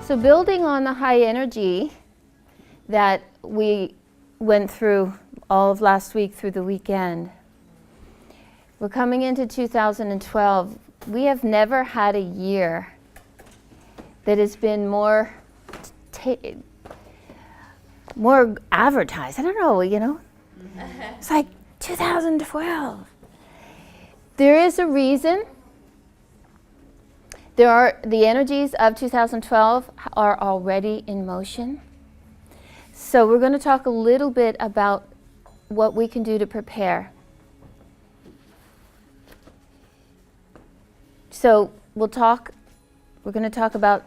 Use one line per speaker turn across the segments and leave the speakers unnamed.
So building on the high energy that we went through all of last week through the weekend, we're coming into 2012. We have never had a year that has been more advertised. I don't know, It's like 2012. There is a reason. The energies of 2012 are already in motion. So we're going to talk a little bit about what we can do to prepare. So we're going to talk about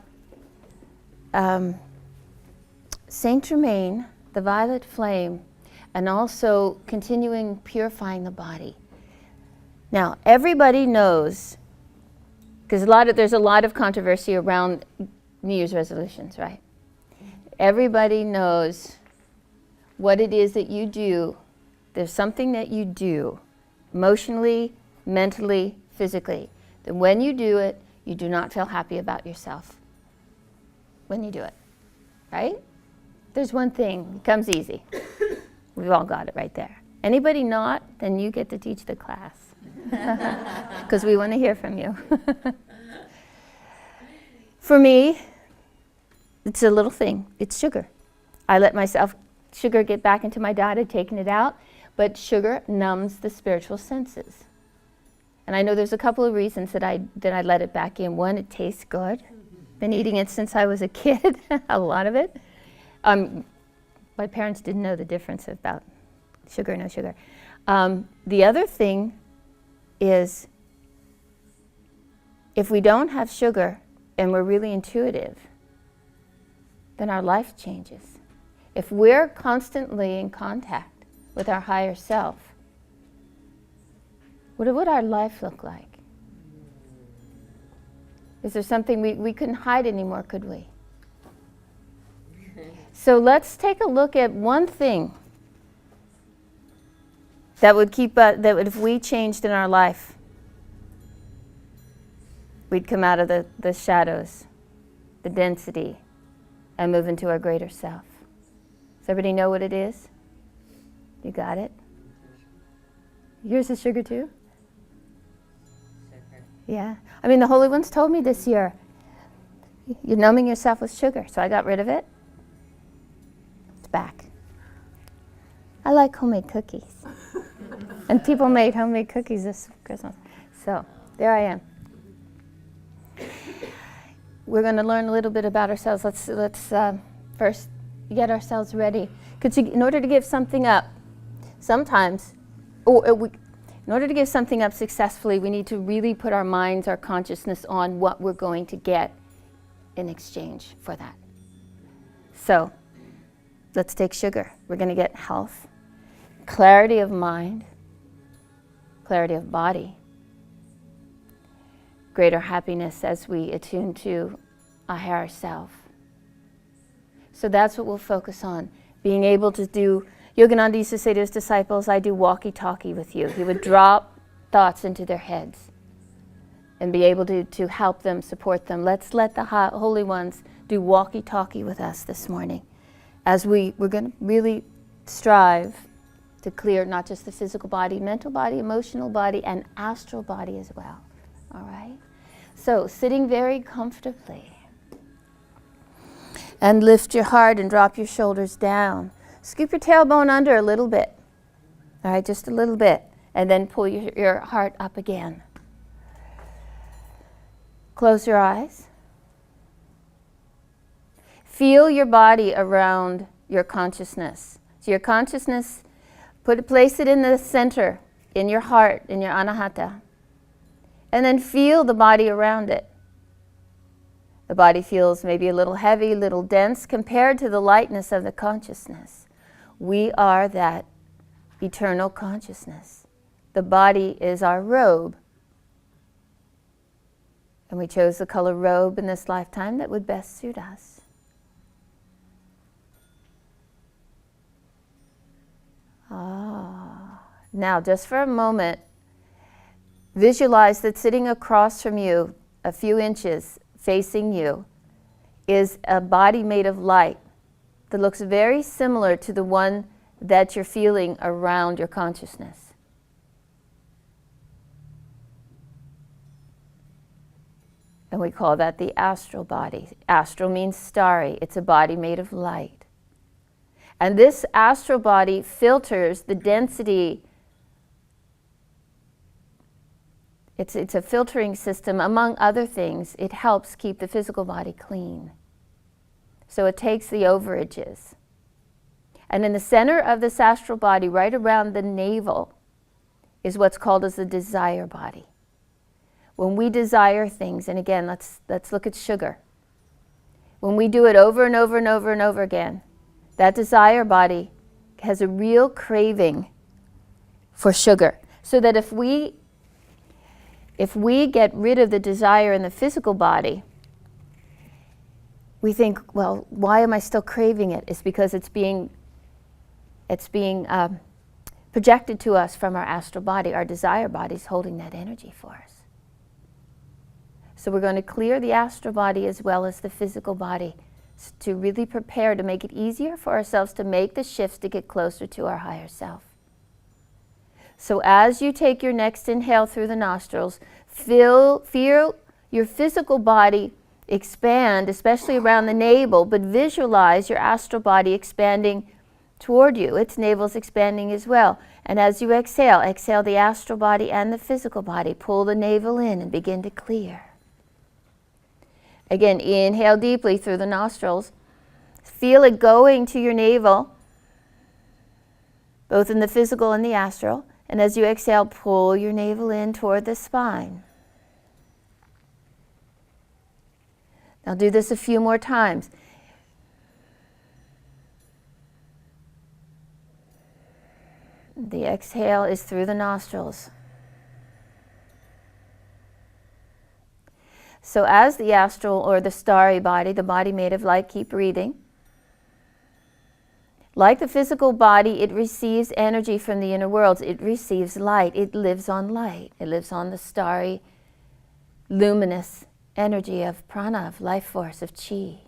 Saint Germain, the violet flame, and also continuing purifying the body. Now, everybody knows, because there's a lot of controversy around New Year's resolutions, right? Everybody knows what it is that you do. There's something that you do, emotionally, mentally, physically, that when you do it, you do not feel happy about yourself when you do it, right? There's one thing, it comes easy. We've all got it right there. Anybody not, then you get to teach the class. Because we want to hear from you. For me, it's a little thing. It's sugar. I let sugar get back into my diet. I've taken it out. But sugar numbs the spiritual senses. And I know there's a couple of reasons that I let it back in. One, it tastes good. Been eating it since I was a kid, a lot of it. My parents didn't know the difference about sugar, no sugar. The other thing is, if we don't have sugar and we're really intuitive, then our life changes. If we're constantly in contact with our higher self, what would our life look like? Is there something we couldn't hide anymore, could we? So let's take a look at one thing that would if we changed in our life, we'd come out of the shadows, the density, and move into our greater self. Does everybody know what it is? You got it? Yours is sugar too? Sugar. Yeah. I mean, the Holy Ones told me this year, you're numbing yourself with sugar. So I got rid of it. It's back. I like homemade cookies. And people made homemade cookies this Christmas. So there I am. We're going to learn a little bit about ourselves. Let's first get ourselves ready. Because in order to give something up, sometimes, in order to give something up successfully, we need to really put our minds, our consciousness on what we're going to get in exchange for that. So let's take sugar. We're going to get health, clarity of mind, clarity of body, greater happiness as we attune to our higher self. So that's what we'll focus on. Being able to do, Yogananda used to say to his disciples, I do walkie-talkie with you. He would drop thoughts into their heads and be able to help them, support them. Let's let the Holy Ones do walkie-talkie with us this morning as we're going to really strive to clear not just the physical body, mental body, emotional body, and astral body as well. All right? So, sitting very comfortably. And lift your heart and drop your shoulders down. Scoop your tailbone under a little bit. All right, just a little bit. And then pull your heart up again. Close your eyes. Feel your body around your consciousness. So your consciousness, place it in the center, in your heart, in your anahata. And then feel the body around it. The body feels maybe a little heavy, a little dense compared to the lightness of the consciousness. We are that eternal consciousness. The body is our robe. And we chose the color robe in this lifetime that would best suit us. Now, just for a moment, visualize that sitting across from you, a few inches facing you, is a body made of light that looks very similar to the one that you're feeling around your consciousness. And we call that the astral body. Astral means starry. It's a body made of light. And this astral body filters the density. It's a filtering system. Among other things, it helps keep the physical body clean. So it takes the overages. And in the center of this astral body, right around the navel, is what's called as the desire body. When we desire things, and again, let's look at sugar. When we do it over and over and over and over again, that desire body has a real craving for sugar. So that if we get rid of the desire in the physical body, we think, well, why am I still craving it? It's because it's being projected to us from our astral body. Our desire body is holding that energy for us. So we're going to clear the astral body as well as the physical body to really prepare to make it easier for ourselves to make the shifts to get closer to our higher self. So as you take your next inhale through the nostrils, feel your physical body expand, especially around the navel, but visualize your astral body expanding toward you. Its navel's expanding as well. And as you exhale, exhale the astral body and the physical body. Pull the navel in and begin to clear. Again, inhale deeply through the nostrils. Feel it going to your navel, both in the physical and the astral. And as you exhale, pull your navel in toward the spine. Now do this a few more times. The exhale is through the nostrils. So as the astral or the starry body, the body made of light, keep breathing. Like the physical body, it receives energy from the inner worlds. It receives light. It lives on light. It lives on the starry, luminous energy of prana, of life force, of chi.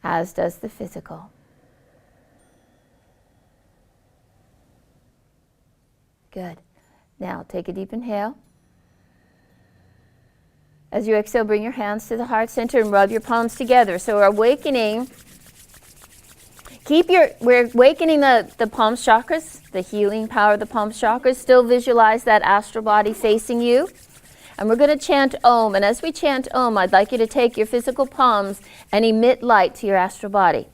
As does the physical. Good. Now take a deep inhale. As you exhale, bring your hands to the heart center and rub your palms together. So we're awakening. We're awakening the palms chakras, the healing power of the palms chakras. Still visualize that astral body facing you. And we're going to chant Om. And as we chant Om, I'd like you to take your physical palms and emit light to your astral body.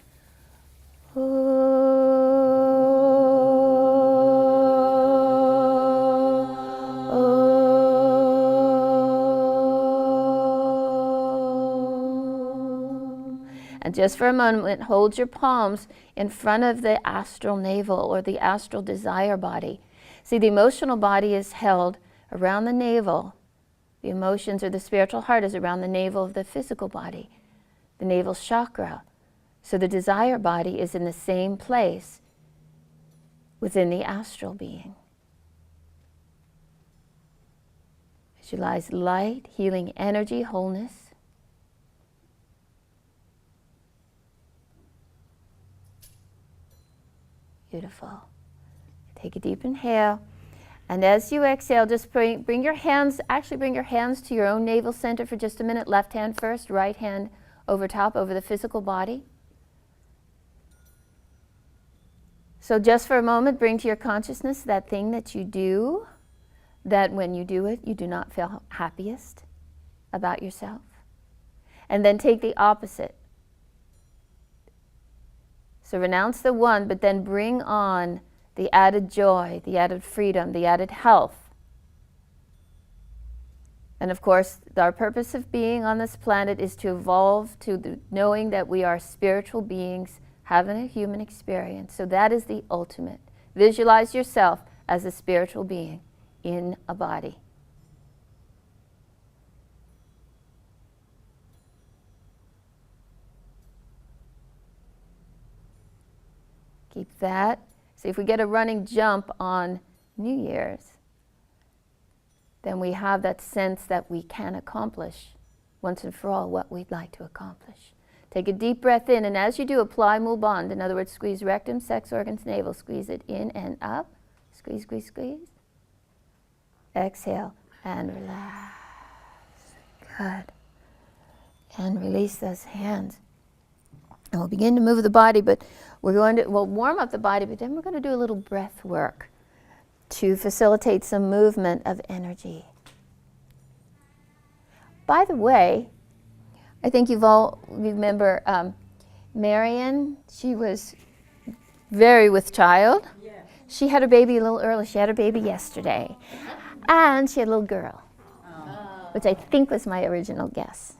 And just for a moment, hold your palms in front of the astral navel or the astral desire body. See, the emotional body is held around the navel. The emotions or the spiritual heart is around the navel of the physical body, the navel chakra. So the desire body is in the same place within the astral being. Visualize light, healing energy, wholeness. Beautiful. Take a deep inhale. And as you exhale, just bring your hands to your own navel center for just a minute. Left hand first, right hand over top, over the physical body. So just for a moment, bring to your consciousness that thing that you do, that when you do it, you do not feel happiest about yourself. And then take the opposite. So renounce the one, but then bring on the added joy, the added freedom, the added health. And of course, our purpose of being on this planet is to evolve to knowing that we are spiritual beings having a human experience. So that is the ultimate. Visualize yourself as a spiritual being in a body. Keep that. See if we get a running jump on New Year's. then we have that sense that we can accomplish once and for all what we'd like to accomplish. Take a deep breath in, and as you do, apply Mu Bond. In other words, squeeze rectum, sex organs, navel. Squeeze it in and up. Squeeze, squeeze, squeeze. Exhale and relax. Good. And release those hands. And we'll begin to move the body, but we'll warm up the body, but then we're going to do a little breath work to facilitate some movement of energy. By the way, I think you've all remember Marion. She was very with child. Yeah. She had her baby a little early. She had her baby yesterday. And she had a little girl, which I think was my original guess.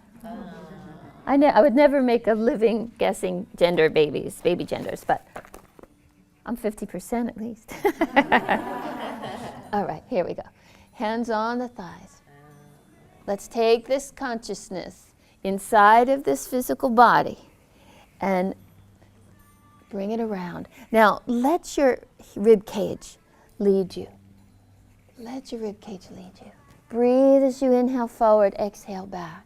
I would never make a living guessing baby genders, but I'm 50% at least. All right, here we go. Hands on the thighs. Let's take this consciousness inside of this physical body and bring it around. Now, let your rib cage lead you. Let your rib cage lead you. Breathe as you inhale forward, exhale back.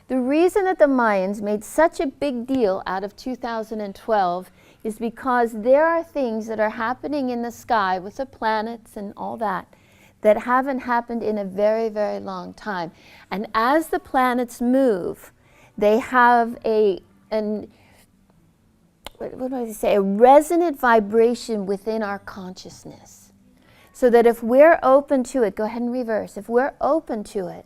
The reason that the Mayans made such a big deal out of 2012 is because there are things that are happening in the sky with the planets and all that haven't happened in a very, very long time. And as the planets move, they have a resonant vibration within our consciousness. So that if we're open to it, go ahead and reverse, if we're open to it,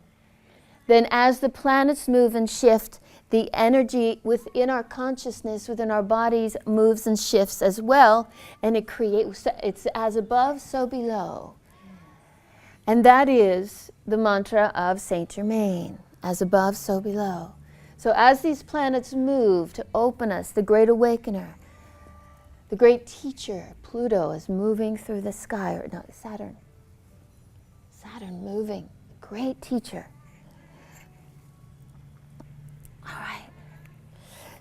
then as the planets move and shift, the energy within our consciousness, within our bodies, moves and shifts as well, and it's as above, so below. And that is the mantra of Saint Germain, as above, so below. So as these planets move to open us, the great awakener, the great teacher, Pluto, is moving through the sky, or no, Saturn moving, great teacher. All right.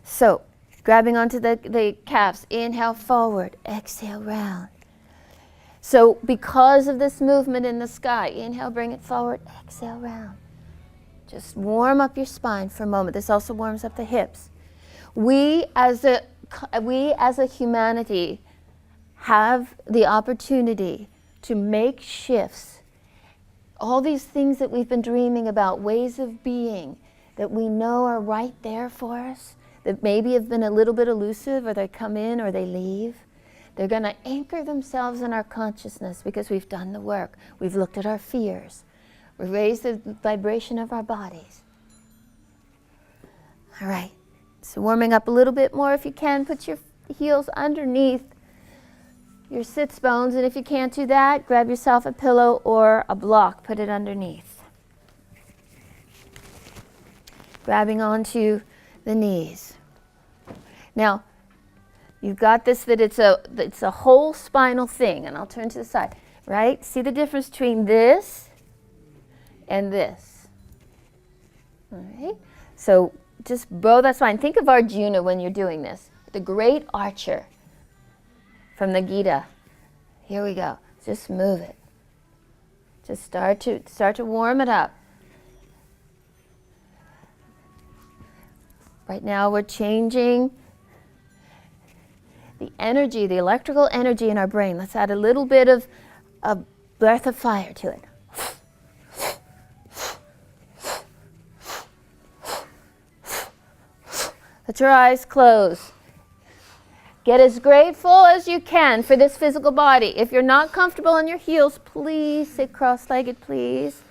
So, grabbing onto the calves, inhale forward, exhale round. So, because of this movement in the sky, inhale, bring it forward, exhale round. Just warm up your spine for a moment. This also warms up the hips. We as a humanity have the opportunity to make shifts. All these things that we've been dreaming about, ways of being, that we know are right there for us, that maybe have been a little bit elusive, or they come in or they leave. They're going to anchor themselves in our consciousness because we've done the work. We've looked at our fears. We've raised the vibration of our bodies. All right. So warming up a little bit more if you can. Put your heels underneath your sits bones. And if you can't do that, grab yourself a pillow or a block. Put it underneath. Grabbing onto the knees. Now, you've got this, that it's a whole spinal thing. And I'll turn to the side. Right? See the difference between this and this. All right? So just bow that spine. Think of Arjuna when you're doing this. The great archer from the Gita. Here we go. Just move it. Just start to warm it up. Right now we're changing the energy, the electrical energy in our brain. Let's add a little bit of a breath of fire to it. Let your eyes close. Get as grateful as you can for this physical body. If you're not comfortable in your heels, please sit cross-legged, please.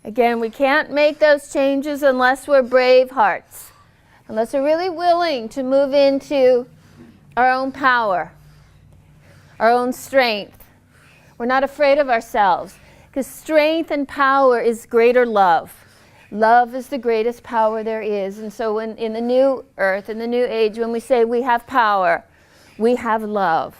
Again, we can't make those changes unless we're brave hearts, unless we're really willing to move into our own power, our own strength. We're not afraid of ourselves, because strength and power is greater love. Love is the greatest power there is. And so in the new earth, in the new age, when we say we have power, we have love.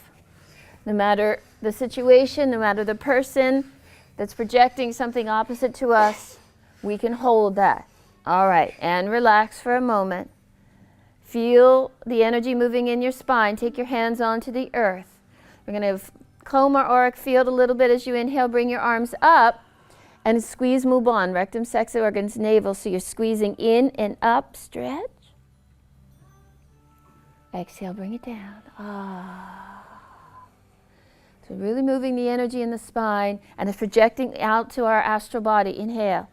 No matter the situation, no matter the person that's projecting something opposite to us, we can hold that. All right, and relax for a moment. Feel the energy moving in your spine. Take your hands onto the earth. We're going to comb our auric field a little bit as you inhale. Bring your arms up and squeeze Mubon, rectum, sex organs, navel. So you're squeezing in and up. Stretch. Exhale, bring it down. So really moving the energy in the spine, and it's projecting out to our astral body. Inhale.